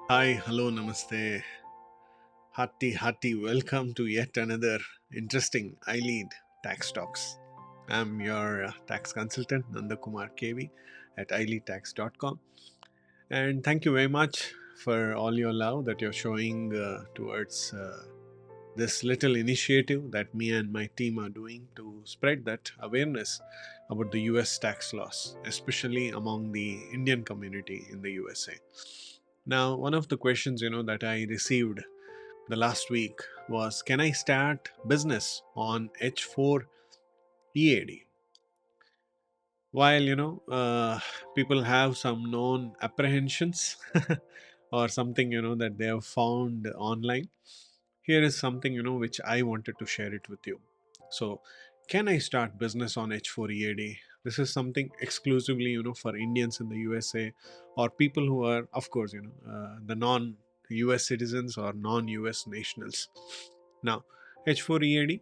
Hi, hello, namaste. Hearty welcome to yet another interesting iLead tax talks. I'm your tax consultant, Nanda Kumar K V at iLeadTax.com. And thank you very much for all your love that you're showing towards this little initiative that me and my team are doing to spread that awareness about the US tax laws, especially among the Indian community in the USA. Now, one of the questions that I received the last week was, can I start business on H4 EAD? While people have some known apprehensions or something that they have found online, here is something which I wanted to share it with you. So, can I start business on H4 EAD? This is something exclusively for Indians in the USA, or people who are, of course, the non US citizens or non US nationals. Now, H4 EAD,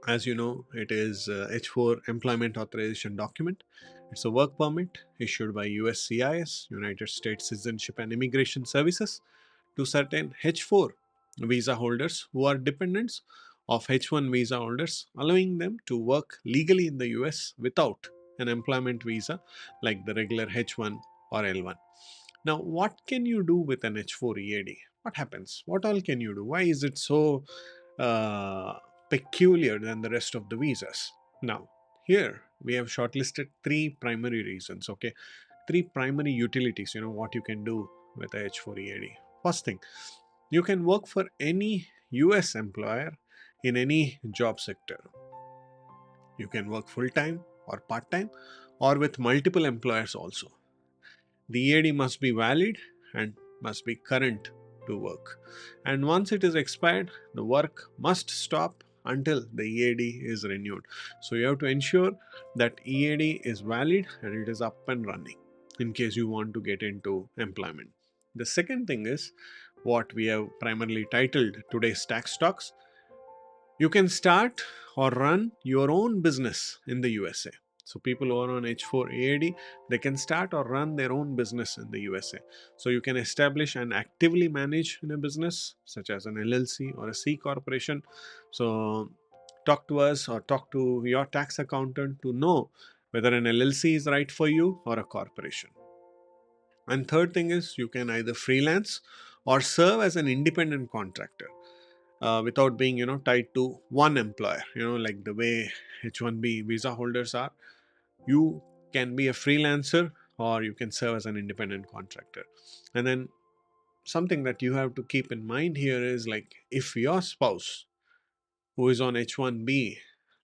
as you know, it is H4 employment authorization document. It's a work permit issued by USCIS, United States Citizenship and Immigration Services, to certain H4 visa holders who are dependents of H1 visa holders, allowing them to work legally in the US without an employment visa like the regular H1 or L1. Now, what can you do with an H4 EAD? What happens? What all can you do? Why is it so uh, peculiar than the rest of the visas? Now, here we have shortlisted three primary reasons, okay? Three primary utilities, what you can do with a H4 EAD. First thing, you can work for any US employer in any job sector. You can work full time or part time or with multiple employers also. The EAD must be valid and must be current to work. And once it is expired, the work must stop until the EAD is renewed. So you have to ensure that EAD is valid and it is up and running in case you want to get into employment. The second thing is what we have primarily titled today's tax talks. You can start or run your own business in the USA. So people who are on H4 EAD, they can start or run their own business in the USA. So you can establish and actively manage in a business such as an LLC or a C corporation. So talk to us or talk to your tax accountant to know whether an LLC is right for you or a corporation. And third thing is you can either freelance or serve as an independent contractor without being tied to one employer, like the way H1B visa holders are. You can be a freelancer or you can serve as an independent contractor. And then something that you have to keep in mind here is, like, if your spouse who is on H1B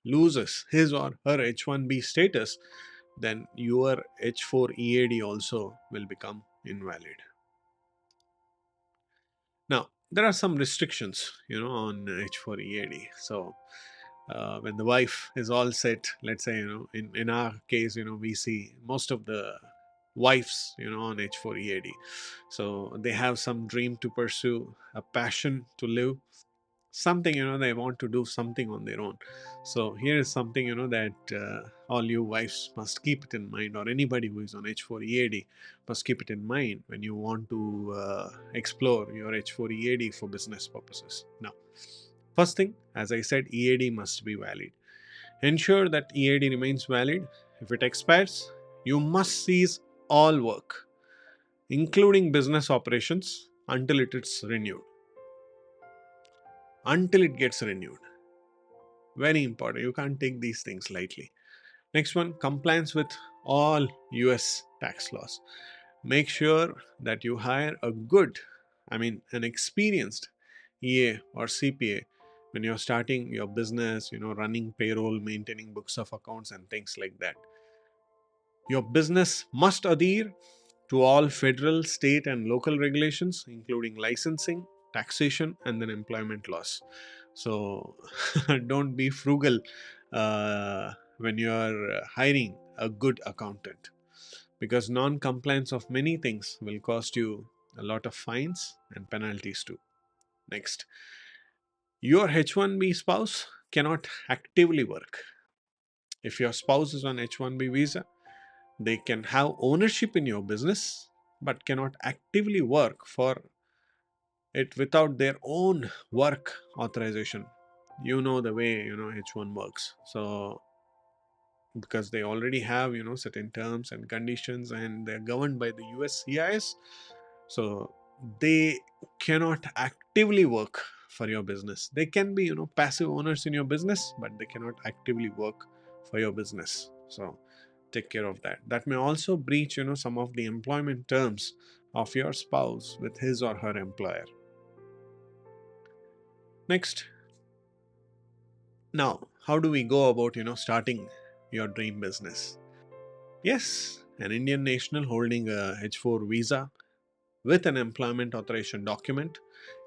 loses his or her H1B status, then your H4 EAD also will become invalid. Now, there are some restrictions, on H4 EAD. So, when the wife is all set, let's say, in our case, we see most of the wives, on H4 EAD. So they have some dream to pursue, a passion to live, something, they want to do something on their own. So here is something, that all you wives must keep it in mind, or anybody who is on H4 EAD must keep it in mind when you want to explore your H4 EAD for business purposes. Now, first thing, as I said, EAD must be valid. Ensure that EAD remains valid If it expires, you must cease all work, including business operations, until it is renewed. Until it gets renewed. Very important. You can't take these things lightly. Next one, compliance with all US tax laws. Make sure that you hire an experienced EA or CPA when you're starting your business, running payroll, maintaining books of accounts, and things like that. Your business must adhere to all federal, state, and local regulations, including licensing, taxation, and then employment laws. So don't be frugal when you are hiring a good accountant, because non compliance of many things will cost you a lot of fines and penalties too. Next, your H1B spouse cannot actively work. If your spouse is on H1B visa, they can have ownership in your business but cannot actively work for it without their own work authorization. You know the way H1 works. So because they already have certain terms and conditions, and they're governed by the US CIS, so they cannot actively work for your business. They can be passive owners in your business, but they cannot actively work for your business. So take care of that. That may also breach some of the employment terms of your spouse with his or her employer. Next, now how do we go about starting your dream business? Yes, an Indian national holding a H4 visa with an employment authorization document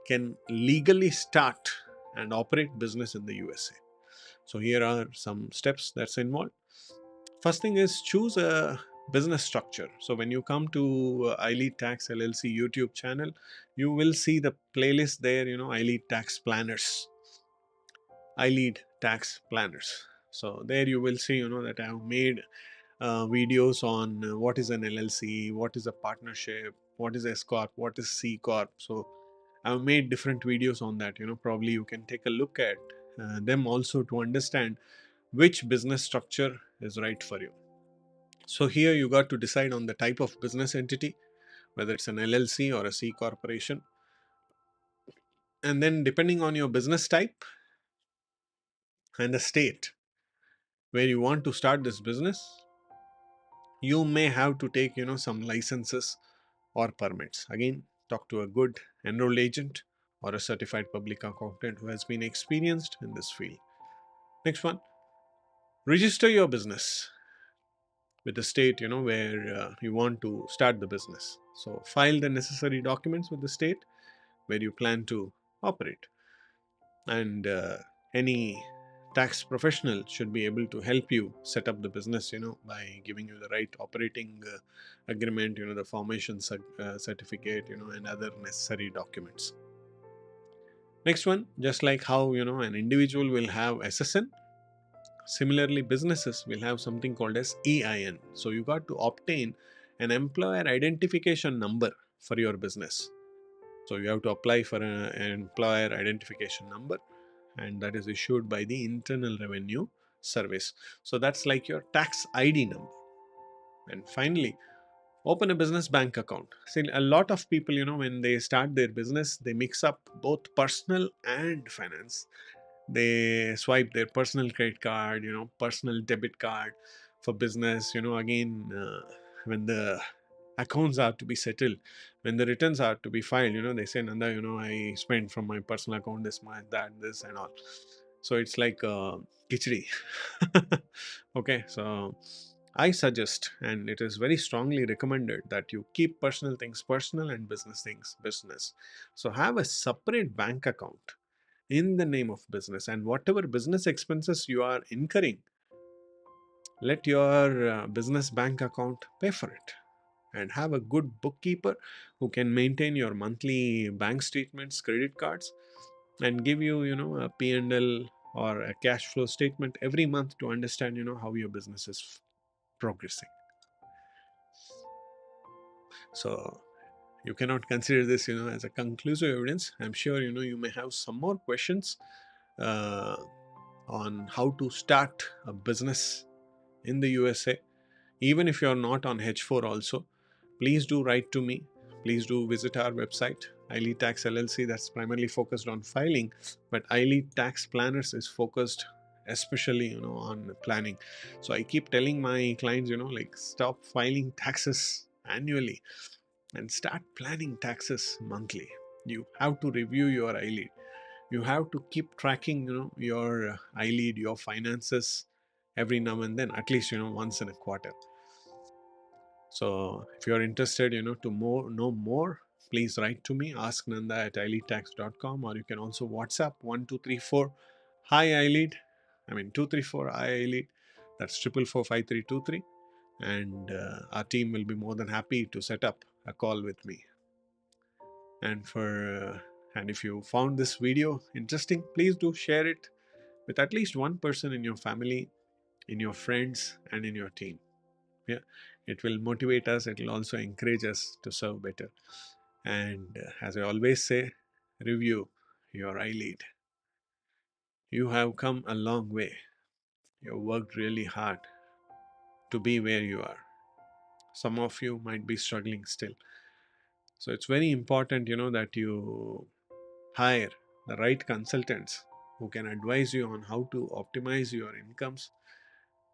can legally start and operate business in the USA. So here are some steps that's involved. First thing is, choose a business structure. So when you come to iLead Tax LLC YouTube channel, you will see the playlist there, iLead Tax Planners, iLead Tax Planners. So there you will see, that I have made videos on what is an LLC, what is a partnership, what is S corp, what is C corp. So I've made different videos on that. Probably you can take a look at them also to understand which business structure is right for you. So here you got to decide on the type of business entity, whether it's an LLC or a C corporation. And then depending on your business type and the state where you want to start this business, you may have to take some licenses or permits. Again, talk to a good enrolled agent or a certified public accountant who has been experienced in this field. Next one, register your business with the state where you want to start the business. So file the necessary documents with the state where you plan to operate, and any tax professional should be able to help you set up the business by giving you the right operating agreement, the formation certificate, and other necessary documents. Next one, just like how an individual will have SSN, similarly businesses will have something called as EIN. So you got to obtain an employer identification number for your business. So you have to apply for an employer identification number, and that is issued by the Internal Revenue Service. So that's like your tax ID number. And finally, open a business bank account. See, a lot of people, when they start their business, they mix up both personal and finance. They swipe their personal credit card, personal debit card for business. Again, when the accounts are to be settled, when the returns are to be filed, they say, Nanda, I spent from my personal account this much, that, this, and all. So it's like khichdi. Okay, so I suggest, and it is very strongly recommended, that you keep personal things personal and business things business. So have a separate bank account in the name of business, and whatever business expenses you are incurring, let your business bank account pay for it. And have a good bookkeeper who can maintain your monthly bank statements, credit cards, and give you a P&L or a cash flow statement every month to understand how your business is progressing. So you cannot consider this as a conclusive evidence. I'm sure you may have some more questions uh, on how to start a business in the USA. Even if you're not on H4 also, please do write to me. Please do visit our website, iLead Tax LLC, that's primarily focused on filing, but iLead Tax Planners is focused especially, on planning. So I keep telling my clients, like, stop filing taxes annually and start planning taxes monthly. You have to review your iLead. You have to keep tracking, your iLead, your finances every now and then, at least, once in a quarter. So if you're interested, to know more, please write to me, ask Nanda at ileadtax.com, or you can also WhatsApp 1234 hi iLead. I mean 234 hi iLead. That's 4445323, and our team will be more than happy to set up a call with me. And if you found this video interesting, please do share it with at least one person in your family, in your friends, and in your team. Yeah, it will motivate us. It will also encourage us to serve better. And as I always say, review your iLead. You have come a long way. You have worked really hard to be where you are. Some of you might be struggling still. So it's very important, that you hire the right consultants who can advise you on how to optimize your incomes,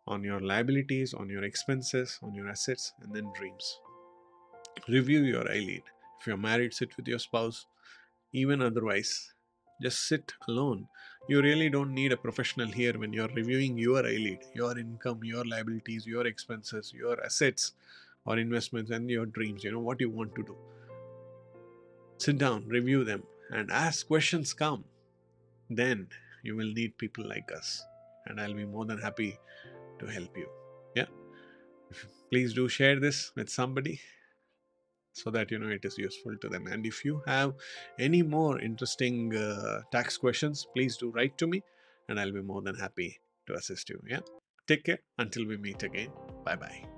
on your liabilities, on your expenses, on your assets, and then dreams. Review your iLead. If you're married, sit with your spouse. Even otherwise, just sit alone. You really don't need a professional here when you're reviewing your iLead, your income, your liabilities, your expenses, your assets or investments, and your dreams, what you want to do. Sit down, review them, and as questions come, then you will need people like us, and I'll be more than happy to help you. Yeah. Please do share this with somebody so that it is useful to them. And if you have any more interesting tax questions, please do write to me, and I'll be more than happy to assist you. Yeah. Take care until we meet again. Bye bye.